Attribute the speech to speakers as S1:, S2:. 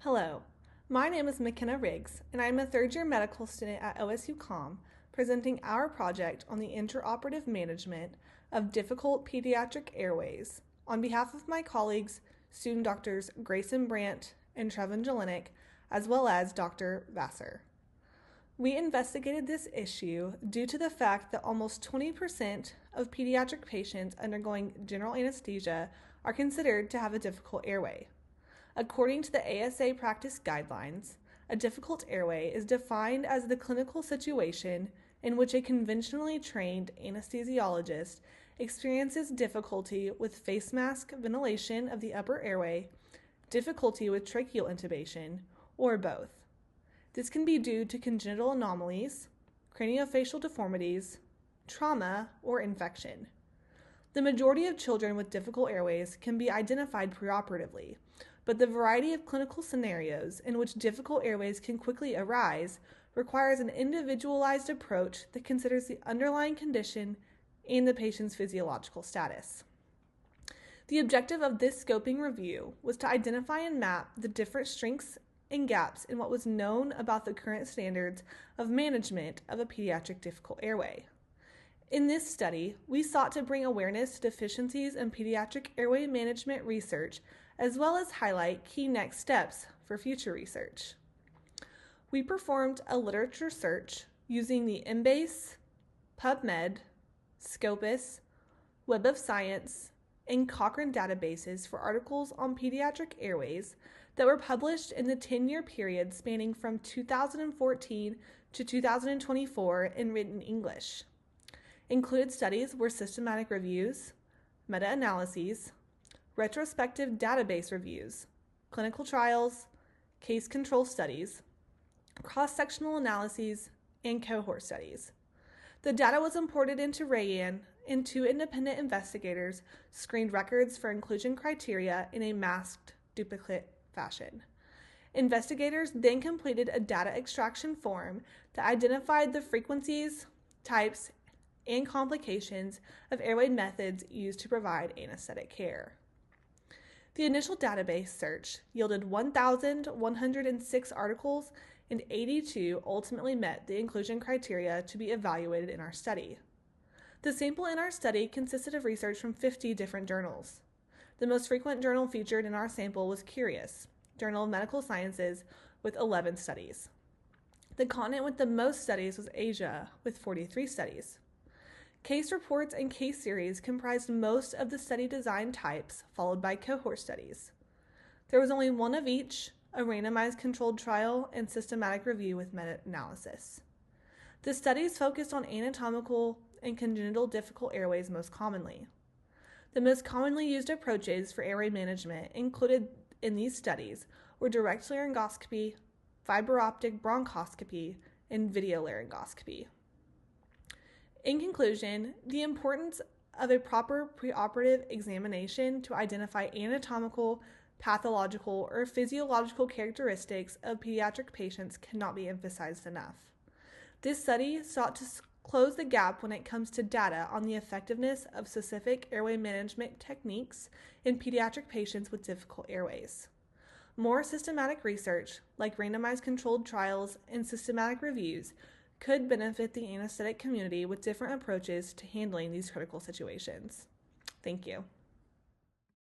S1: Hello, my name is McKenna, and I'm a third-year medical student at OSU COM, presenting our project on the intraoperative management of difficult pediatric airways on behalf of my colleagues, student doctors Grayson Brandt and Trevin Jelinek, as well as Dr. Vassar. We investigated this issue due to the fact that almost 20% of pediatric patients undergoing general anesthesia are considered to have a difficult airway. According to the ASA practice guidelines, a difficult airway is defined as the clinical situation in which a conventionally trained anesthesiologist experiences difficulty with face mask ventilation of the upper airway, difficulty with tracheal intubation, or both. This can be due to congenital anomalies, craniofacial deformities, trauma, or infection. The majority of children with difficult airways can be identified preoperatively, but the variety of clinical scenarios in which difficult airways can quickly arise requires an individualized approach that considers the underlying condition and the patient's physiological status. The objective of this scoping review was to identify and map the different strengths and gaps in what was known about the current standards of management of a pediatric difficult airway. In this study, we sought to bring awareness to deficiencies in pediatric airway management research, as well as highlight key next steps for future research. We performed a literature search using the Embase, PubMed, Scopus, Web of Science, and Cochrane databases for articles on pediatric airways that were published in the 10-year period spanning from 2014 to 2024 in written English. Included studies were systematic reviews, meta-analyses, retrospective database reviews, clinical trials, case control studies, cross-sectional analyses, and cohort studies. The data was imported into RAYAN, and 2 independent investigators screened records for inclusion criteria in a masked duplicate fashion. Investigators then completed a data extraction form that identified the frequencies, types, and complications of airway methods used to provide anesthetic care. The initial database search yielded 1,106 articles, and 82 ultimately met the inclusion criteria to be evaluated in our study. The sample in our study consisted of research from 50 different journals. The most frequent journal featured in our sample was Curious, Journal of Medical Sciences, with 11 studies. The continent with the most studies was Asia, with 43 studies. Case reports and case series comprised most of the study design types, followed by cohort studies. There was only one of each, a randomized controlled trial and systematic review with meta-analysis. The studies focused on anatomical and congenital difficult airways most commonly. The most commonly used approaches for airway management included in these studies were direct laryngoscopy, fiber optic bronchoscopy, and video laryngoscopy. In conclusion, the importance of a proper preoperative examination to identify anatomical, pathological, or physiological characteristics of pediatric patients cannot be emphasized enough. This study sought to close the gap when it comes to data on the effectiveness of specific airway management techniques in pediatric patients with difficult airways. More systematic research, like randomized controlled trials and systematic reviews, could benefit the anesthetic community with different approaches to handling these critical situations. Thank you.